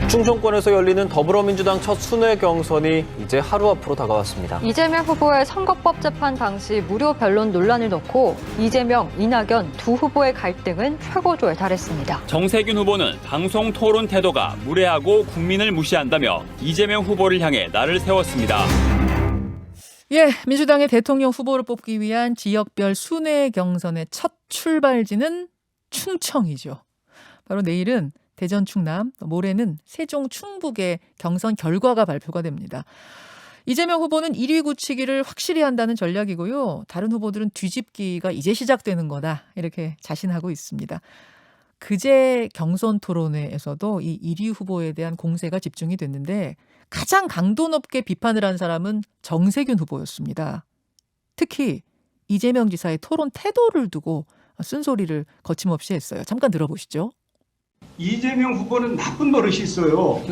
충청권에서 열리는 더불어민주당 첫 순회 경선이 이제 하루 앞으로 다가왔습니다. 이재명 후보의 선거법 재판 당시 무료 변론 논란을 놓고 이재명, 이낙연 두 후보의 갈등은 최고조에 달했습니다. 정세균 후보는 방송 토론 태도가 무례하고 국민을 무시한다며 이재명 후보를 향해 날을 세웠습니다. 예, 민주당의 대통령 후보를 뽑기 위한 지역별 순회 경선의 첫 출발지는 충청이죠. 바로 내일은 대전 충남, 모레는 세종 충북의 경선 결과가 발표가 됩니다. 이재명 후보는 1위 굳히기를 확실히 한다는 전략이고요. 다른 후보들은 뒤집기가 이제 시작되는 거다 이렇게 자신하고 있습니다. 그제 경선 토론회에서도 이 1위 후보에 대한 공세가 집중이 됐는데 가장 강도 높게 비판을 한 사람은 정세균 후보였습니다. 특히 이재명 지사의 토론 태도를 두고 쓴소리를 거침없이 했어요. 잠깐 들어보시죠. 이재명 후보는 나쁜 버릇이 있어요.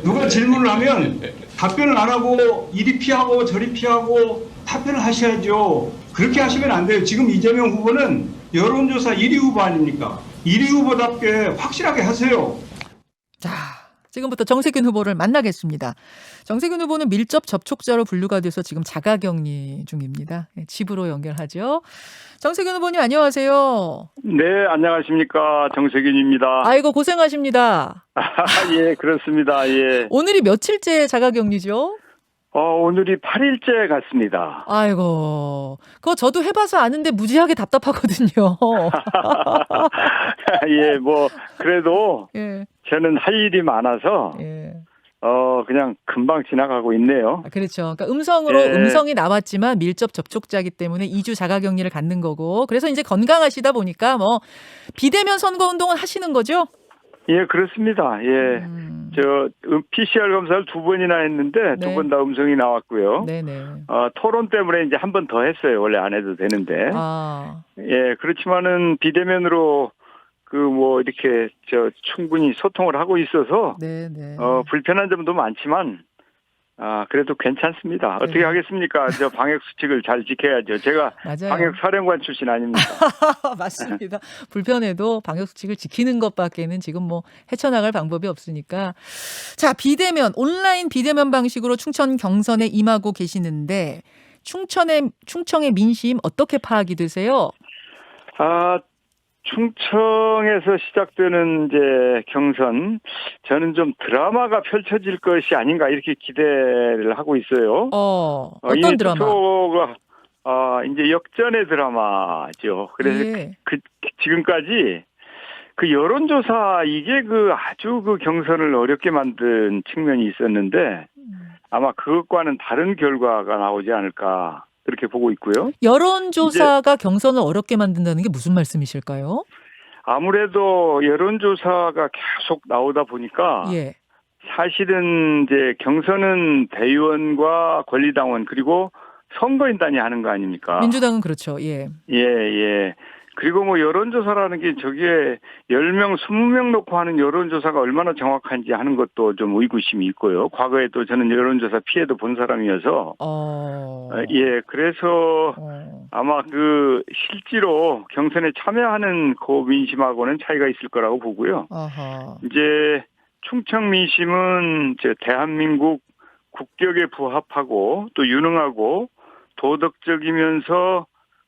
누가 질문을 하면 답변을 안 하고 이리 피하고 저리 피하고 답변을 하셔야죠. 그렇게 하시면 안 돼요. 지금 이재명 후보는 여론조사 1위 후보 아닙니까? 1위 후보답게 확실하게 하세요. 자, 지금부터 정세균 후보를 만나겠습니다. 정세균 후보는 밀접 접촉자로 분류가 돼서 지금 자가격리 중입니다. 집으로 연결하죠. 정세균 후보님 안녕하세요. 네, 안녕하십니까. 정세균입니다. 아이고 고생하십니다. 예, 그렇습니다. 예. 오늘이 며칠째 자가격리죠? 오늘이 8일째 같습니다. 아이고, 그거 저도 해봐서 아는데 무지하게 답답하거든요. 예, 뭐 그래도 예, 저는 할 일이 많아서 예. 그냥 금방 지나가고 있네요. 그렇죠. 그러니까 음성으로 예. 음성이 나왔지만 밀접 접촉자이기 때문에 2주 자가격리를 갖는 거고, 그래서 이제 건강하시다 보니까 뭐 비대면 선거운동은 하시는 거죠? 예, 그렇습니다. 예. 저 PCR 검사를 2번이나 했는데 네. 2번 다 음성이 나왔고요. 네네. 토론 때문에 이제 한 번 더 했어요. 원래 안 해도 되는데. 아, 예, 그렇지만은 비대면으로 뭐 이렇게 충분히 소통을 하고 있어서 네네. 불편한 점도 많지만 그래도 괜찮습니다. 어떻게 네. 하겠습니까? 저 방역 수칙을 잘 지켜야죠. 제가 맞아요. 방역 사령관 출신 아닙니까? 맞습니다. 불편해도 방역수칙을 지키는 것밖에는 지금 뭐 헤쳐나갈 방법이 없으니까. 자, 비대면, 온라인 비대면 방식으로 충청 경선에 임하고 계시는데 충청의 민심 어떻게 파악이 되세요? 충청에서 시작되는 이제 경선, 저는 좀 드라마가 펼쳐질 것이 아닌가 이렇게 기대를 하고 있어요. 어떤 드라마? 투표가 이제 역전의 드라마죠. 그래서 예. 지금까지 그 여론조사 이게 아주 경선을 어렵게 만든 측면이 있었는데 아마 그것과는 다른 결과가 나오지 않을까 그렇게 보고 있고요. 여론조사가 경선을 어렵게 만든다는 게 무슨 말씀이실까요? 아무래도 여론조사가 계속 나오다 보니까 예. 사실은 이제 경선은 대의원과 권리당원 그리고 선거인단이 하는 거 아닙니까? 민주당은 그렇죠. 예. 예. 그리고 뭐 여론조사라는 게 저게 10명, 20명 놓고 하는 여론조사가 얼마나 정확한지 하는 것도 좀 의구심이 있고요. 과거에도 저는 여론조사 피해도 본 사람이어서. 예, 그래서 아마 실제로 경선에 참여하는 민심하고는 차이가 있을 거라고 보고요. 아하. 이제 충청 민심은 대한민국 국격에 부합하고 또 유능하고 도덕적이면서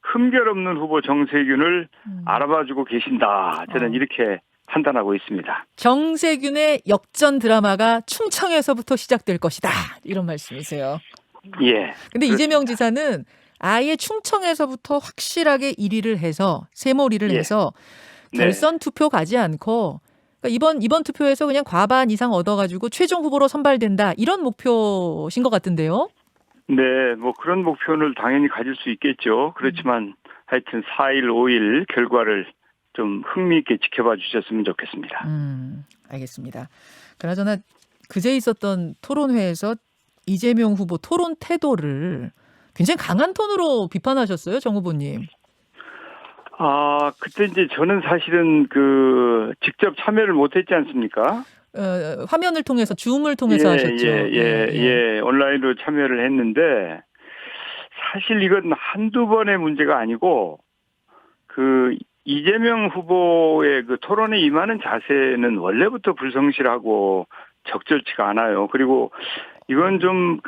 흠결 없는 후보 정세균을 알아봐주고 계신다. 저는 이렇게 판단하고 있습니다. 정세균의 역전 드라마가 충청에서부터 시작될 것이다. 이런 말씀이세요. 예. 근데 이재명 지사는 아예 충청에서부터 확실하게 1위를 해서 세몰이를 예. 해서 결선 투표 가지 않고 그러니까 이번 투표에서 그냥 과반 이상 얻어가지고 최종 후보로 선발된다. 이런 목표신 것 같은데요. 네, 뭐 그런 목표를 당연히 가질 수 있겠죠. 그렇지만 하여튼 4일, 5일 결과를 좀 흥미있게 지켜봐 주셨으면 좋겠습니다. 알겠습니다. 그나저나 그제 있었던 토론회에서 이재명 후보 토론 태도를 굉장히 강한 톤으로 비판하셨어요, 정 후보님. 그때 이제 저는 사실은 직접 참여를 못했지 않습니까? 화면을 통해서 줌을 통해서 하셨죠. 예. 온라인으로 참여를 했는데 사실 이건 한두 번의 문제가 아니고 이재명 후보의 토론에 임하는 자세는 원래부터 불성실하고 적절치가 않아요. 그리고 이건 좀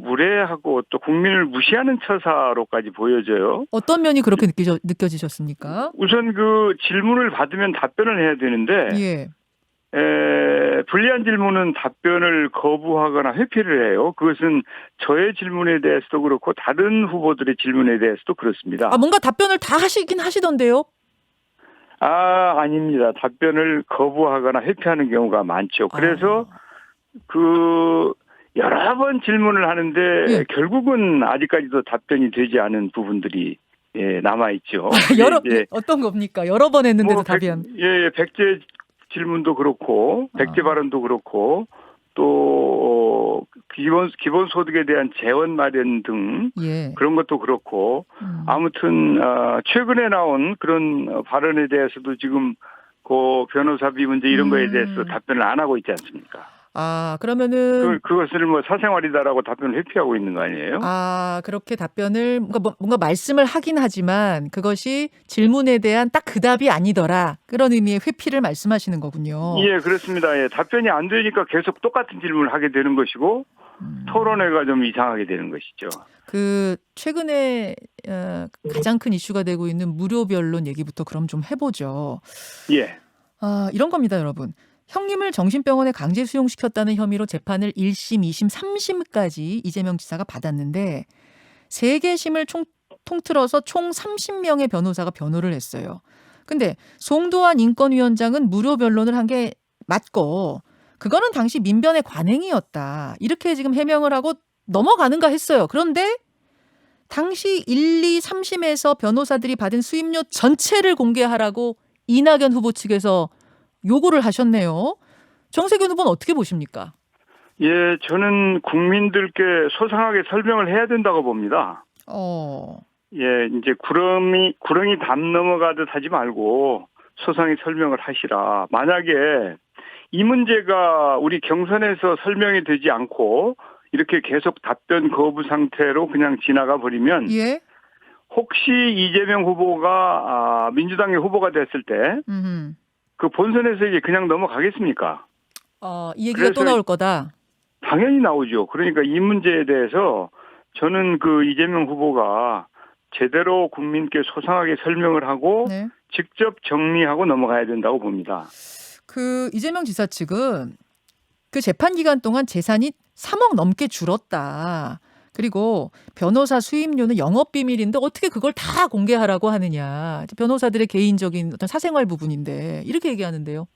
무례하고 또 국민을 무시하는 처사로까지 보여져요. 어떤 면이 그렇게 느껴지셨습니까? 우선 질문을 받으면 답변을 해야 되는데 예. 불리한 질문은 답변을 거부하거나 회피를 해요. 그것은 저의 질문에 대해서도 그렇고 다른 후보들의 질문에 대해서도 그렇습니다. 뭔가 답변을 다 하시긴 하시던데요? 아닙니다. 답변을 거부하거나 회피하는 경우가 많죠. 그래서 여러 번 질문을 하는데 예. 결국은 아직까지도 답변이 되지 않은 부분들이 남아 있죠. 어떤 겁니까? 여러 번 했는데도 답이 안. 백제 질문도 그렇고 백제 발언도 그렇고 또 기본소득에 대한 재원 마련 등 예. 그런 것도 그렇고 아무튼 최근에 나온 그런 발언에 대해서도 지금 변호사비 문제 이런 거에 대해서 답변을 안 하고 있지 않습니까? 그러면은 그것을 사생활이다라고 답변을 회피하고 있는 거 아니에요? 그렇게 답변을 뭔가 말씀을 하긴 하지만 그것이 질문에 대한 딱 그 답이 아니더라. 그런 의미의 회피를 말씀하시는 거군요. 예, 그렇습니다. 예, 답변이 안 되니까 계속 똑같은 질문을 하게 되는 것이고 토론회가 좀 이상하게 되는 것이죠. 최근에 가장 큰 이슈가 되고 있는 무료 변론 얘기부터 그럼 좀 해보죠. 예. 이런 겁니다, 여러분. 형님을 정신병원에 강제 수용시켰다는 혐의로 재판을 1심, 2심, 3심까지 이재명 지사가 받았는데 3개심을 통틀어서 총 30명의 변호사가 변호를 했어요. 근데 송도환 인권위원장은 무료 변론을 한 게 맞고 그거는 당시 민변의 관행이었다. 이렇게 지금 해명을 하고 넘어가는가 했어요. 그런데 당시 1, 2, 3심에서 변호사들이 받은 수임료 전체를 공개하라고 이낙연 후보 측에서 요구를 하셨네요. 정세균 후보는 어떻게 보십니까? 예, 저는 국민들께 소상하게 설명을 해야 된다고 봅니다. 예, 이제 구렁이 담 넘어가듯 하지 말고 소상히 설명을 하시라. 만약에 이 문제가 우리 경선에서 설명이 되지 않고 이렇게 계속 답변 거부 상태로 그냥 지나가 버리면 예? 혹시 이재명 후보가 민주당의 후보가 됐을 때 본선에서 이게 그냥 넘어가겠습니까? 이 얘기가 또 나올 거다. 당연히 나오죠. 그러니까 이 문제에 대해서 저는 이재명 후보가 제대로 국민께 소상하게 설명을 하고 네. 직접 정리하고 넘어가야 된다고 봅니다. 이재명 지사 측은 재판 기간 동안 재산이 3억 넘게 줄었다. 그리고 변호사 수임료는 영업비밀인데 어떻게 그걸 다 공개하라고 하느냐. 변호사들의 개인적인 어떤 사생활 부분인데 이렇게 얘기하는데요.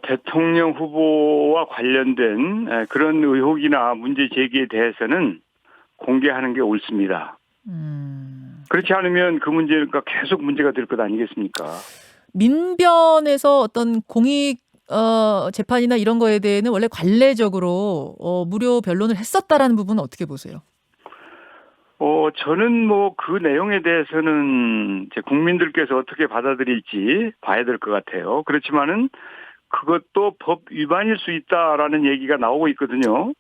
대통령 후보와 관련된 그런 의혹이나 문제 제기에 대해서는 공개하는 게 옳습니다. 그렇지 않으면 그 문제가 계속 문제가 될 것 아니겠습니까? 민변에서 어떤 공익 재판이나 이런 거에 대해는 원래 관례적으로 무료 변론을 했었다라는 부분은 어떻게 보세요? 저는 그 내용에 대해서는 이제 국민들께서 어떻게 받아들일지 봐야 될 것 같아요. 그렇지만은 그것도 법 위반일 수 있다라는 얘기가 나오고 있거든요.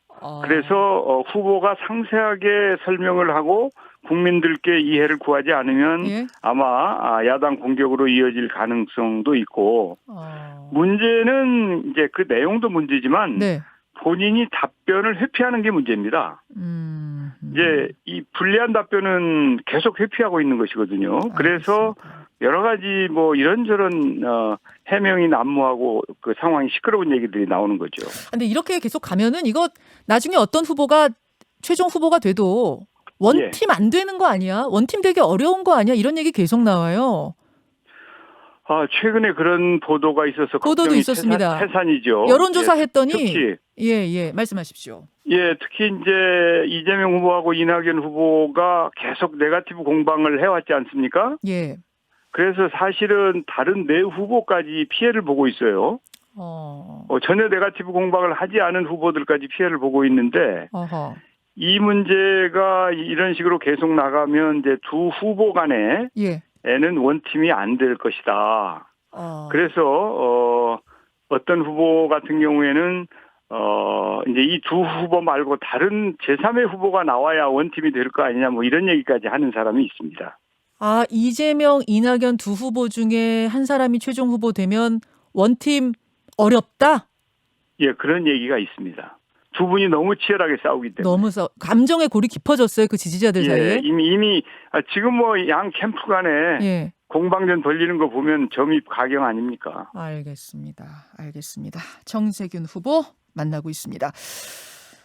그래서 후보가 상세하게 설명을 하고 국민들께 이해를 구하지 않으면 예? 아마 야당 공격으로 이어질 가능성도 있고 문제는 이제 그 내용도 문제지만 네. 본인이 답변을 회피하는 게 문제입니다. 이제 이 불리한 답변은 계속 회피하고 있는 것이거든요. 그래서 여러 가지 이런저런 해명이 난무하고 그 상황이 시끄러운 얘기들이 나오는 거죠. 근데 이렇게 계속 가면은 이거 나중에 어떤 후보가 최종 후보가 돼도 원팀 안 되는 거 아니야? 원팀 되기 어려운 거 아니야? 이런 얘기 계속 나와요. 최근에 그런 보도가 있어서 보도도 있었습니다. 태산이죠. 여론조사 했더니 특히 말씀하십시오. 특히 이제 이재명 후보하고 이낙연 후보가 계속 네거티브 공방을 해왔지 않습니까? 예. 그래서 사실은 다른 네 후보까지 피해를 보고 있어요. 전혀 네거티브 공방을 하지 않은 후보들까지 피해를 보고 있는데 이 문제가 이런 식으로 계속 나가면 이제 두 후보 간에 에는 원팀이 안 될 것이다. 그래서 어떤 후보 같은 경우에는 이제 이 두 후보 말고 다른 제3의 후보가 나와야 원팀이 될 거 아니냐 이런 얘기까지 하는 사람이 있습니다. 이재명, 이낙연 두 후보 중에 한 사람이 최종 후보 되면 원팀 어렵다? 예, 그런 얘기가 있습니다. 두 분이 너무 치열하게 싸우기 때문에. 너무 감정의 골이 깊어졌어요. 그 지지자들 예, 사이에. 이미 지금 뭐 양 캠프 간에 예. 공방전 벌리는 거 보면 점입 가경 아닙니까? 알겠습니다. 정세균 후보 만나고 있습니다.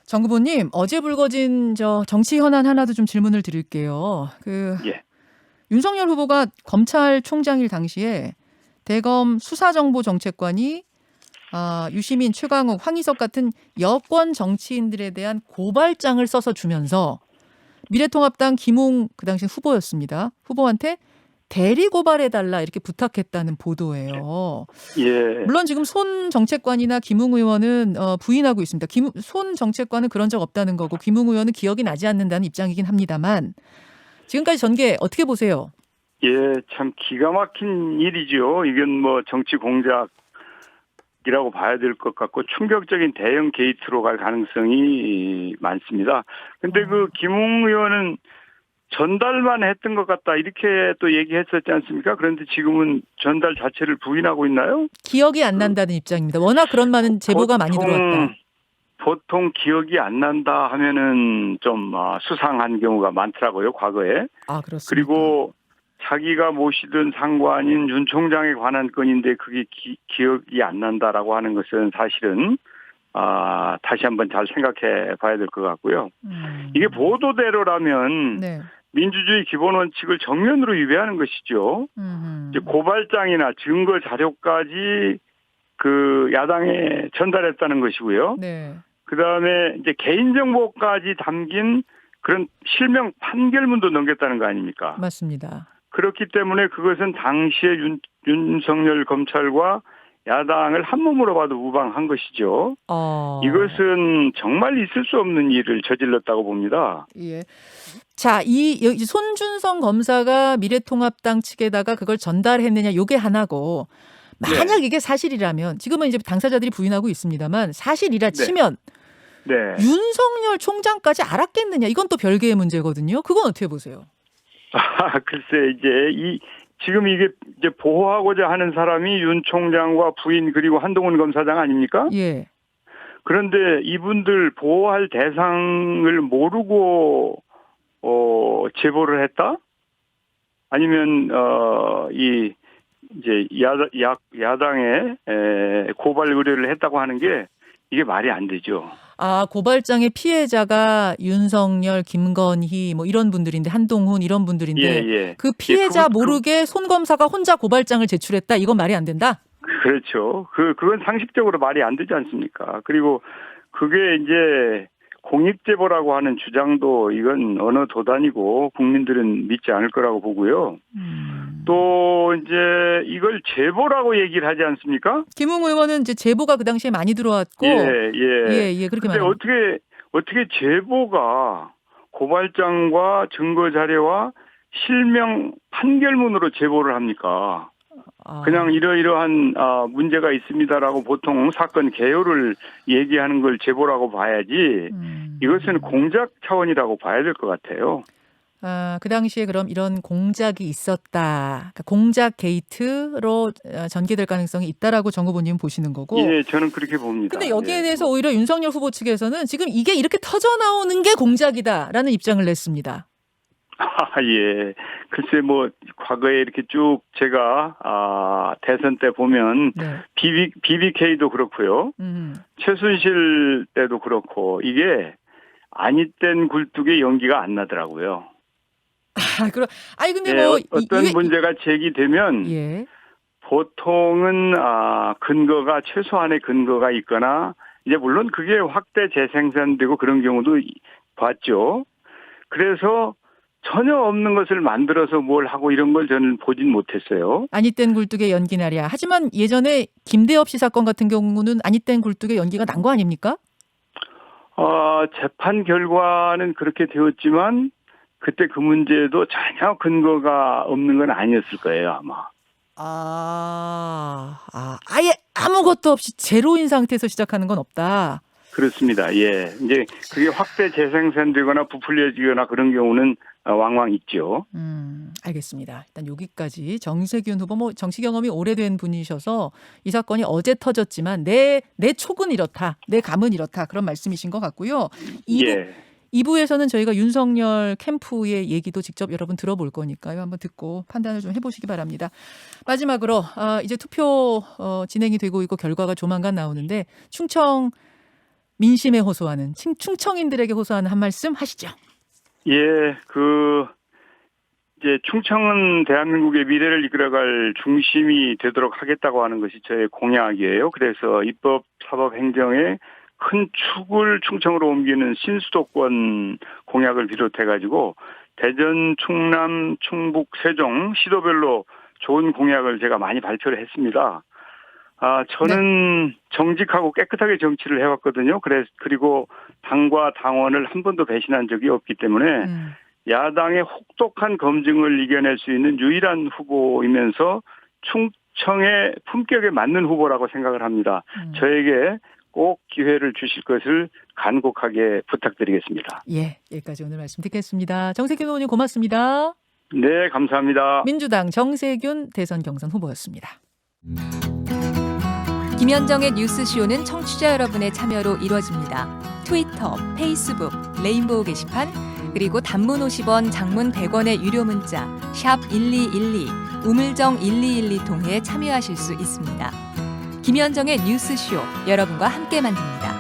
정 후보님, 어제 불거진 정치 현안 하나도 좀 질문을 드릴게요. 예. 윤석열 후보가 검찰총장일 당시에 대검 수사정보정책관이 유시민, 최강욱, 황희석 같은 여권 정치인들에 대한 고발장을 써서 주면서 미래통합당 김웅 그 당시 후보였습니다. 후보한테 대리 고발해달라 이렇게 부탁했다는 보도예요. 예. 물론 지금 손 정책관이나 김웅 의원은 부인하고 있습니다. 손 정책관은 그런 적 없다는 거고 김웅 의원은 기억이 나지 않는다는 입장이긴 합니다만 지금까지 전개 어떻게 보세요? 예, 참 기가 막힌 일이죠. 이건 뭐 정치 공작이라고 봐야 될 것 같고 충격적인 대형 게이트로 갈 가능성이 많습니다. 근데 그 김웅 의원은 전달만 했던 것 같다 이렇게 또 얘기했었지 않습니까? 그런데 지금은 전달 자체를 부인하고 있나요? 기억이 안 난다는 입장입니다. 워낙 그런 많은 제보가 많이 들어왔다. 보통 기억이 안 난다 하면은 좀 수상한 경우가 많더라고요, 과거에. 아, 그렇습니다. 그리고 자기가 모시던 상관인 윤 총장에 관한 건인데 그게 기억이 안 난다라고 하는 것은 사실은 다시 한번 잘 생각해 봐야 될 것 같고요. 이게 보도대로라면 네. 민주주의 기본 원칙을 정면으로 위배하는 것이죠. 이제 고발장이나 증거 자료까지 그 야당에 전달했다는 것이고요. 네. 그 다음에 이제 개인정보까지 담긴 그런 실명 판결문도 넘겼다는 거 아닙니까? 맞습니다. 그렇기 때문에 그것은 당시에 윤석열 검찰과 야당을 한 몸으로 봐도 무방한 것이죠. 이것은 정말 있을 수 없는 일을 저질렀다고 봅니다. 예. 자, 이 손준성 검사가 미래통합당 측에다가 그걸 전달했느냐, 요게 하나고, 만약 이게 사실이라면, 지금은 이제 당사자들이 부인하고 있습니다만, 사실이라 치면, 네. 윤석열 총장까지 알았겠느냐, 이건 또 별개의 문제거든요. 그건 어떻게 보세요? 글쎄, 지금 이게 이제 보호하고자 하는 사람이 윤 총장과 부인 그리고 한동훈 검사장 아닙니까? 예. 그런데 이분들 보호할 대상을 모르고 제보를 했다? 아니면 이제 야당에 고발 의뢰를 했다고 하는 게 이게 말이 안 되죠. 고발장의 피해자가 윤석열, 김건희 뭐 이런 분들인데 한동훈 이런 분들인데 예. 그 피해자 모르게 손 검사가 혼자 고발장을 제출했다. 이건 말이 안 된다? 그렇죠. 그건 상식적으로 말이 안 되지 않습니까? 그리고 그게 이제 공익제보라고 하는 주장도 이건 어느 도단이고 국민들은 믿지 않을 거라고 보고요. 또 이제 이걸 제보라고 얘기를 하지 않습니까? 김웅 의원은 이제 제보가 그 당시에 많이 들어왔고 예, 그렇게 근데 어떻게 제보가 고발장과 증거 자료와 실명 판결문으로 제보를 합니까? 그냥 이러이러한 문제가 있습니다라고 보통 사건 개요를 얘기하는 걸 제보라고 봐야지 이것은 공작 차원이라고 봐야 될 것 같아요. 그 당시에 그럼 이런 공작이 있었다. 그러니까 공작 게이트로 전개될 가능성이 있다라고 정 후보님 보시는 거고. 예, 저는 그렇게 봅니다. 근데 여기에 대해서 오히려 윤석열 후보 측에서는 지금 이게 이렇게 터져나오는 게 공작이다라는 입장을 냈습니다. 예. 글쎄 뭐 과거에 이렇게 쭉 제가 대선 때 보면 BBK도 그렇고요. 최순실 때도 그렇고 이게 아니땐 굴뚝에 연기가 안 나더라고요. 근데 어떤 문제가 제기되면 보통은 근거가 최소한의 근거가 있거나 이제 물론 그게 확대 재생산되고 그런 경우도 봤죠. 그래서 전혀 없는 것을 만들어서 뭘 하고 이런 걸 저는 보진 못했어요. 아니땐 굴뚝에 연기 나랴. 하지만 예전에 김대엽 씨 사건 같은 경우는 아니땐 굴뚝에 연기가 난 거 아닙니까? 재판 결과는 그렇게 되었지만 그때 그 문제도 전혀 근거가 없는 건 아니었을 거예요, 아마. 아예 아무것도 없이 제로인 상태에서 시작하는 건 없다. 그렇습니다. 예. 이제 그게 확대 재생산되거나 부풀려지거나 그런 경우는 왕왕 있죠. 알겠습니다. 일단 여기까지 정세균 후보 뭐 정치 경험이 오래된 분이셔서 이 사건이 어제 터졌지만 내 촉은 이렇다. 내 감은 이렇다. 그런 말씀이신 것 같고요. 2부에서는 저희가 윤석열 캠프의 얘기도 직접 여러분 들어볼 거니까요. 한번 듣고 판단을 좀 해보시기 바랍니다. 마지막으로 이제 투표 진행이 되고 있고 결과가 조만간 나오는데 충청 민심에 호소하는 충청인들에게 호소하는 한 말씀 하시죠. 예, 이제 충청은 대한민국의 미래를 이끌어갈 중심이 되도록 하겠다고 하는 것이 저의 공약이에요. 그래서 입법, 사법, 행정의 큰 축을 충청으로 옮기는 신수도권 공약을 비롯해가지고 대전, 충남, 충북, 세종 시도별로 좋은 공약을 제가 많이 발표를 했습니다. 저는 정직하고 깨끗하게 정치를 해왔거든요. 그리고 당과 당원을 한 번도 배신한 적이 없기 때문에 야당의 혹독한 검증을 이겨낼 수 있는 유일한 후보이면서 충청의 품격에 맞는 후보라고 생각을 합니다. 저에게 꼭 기회를 주실 것을 간곡하게 부탁드리겠습니다. 예, 여기까지 오늘 말씀 듣겠습니다. 정세균 의원님 고맙습니다. 네, 감사합니다. 민주당 정세균 대선 경선 후보였습니다. 김현정의 뉴스쇼는 청취자 여러분의 참여로 이루어집니다. 트위터, 페이스북, 레인보우 게시판, 그리고 단문 50원, 장문 100원의 유료 문자 샵 1212, 우물정 1212 통해 참여하실 수 있습니다. 김현정의 뉴스쇼, 여러분과 함께 만듭니다.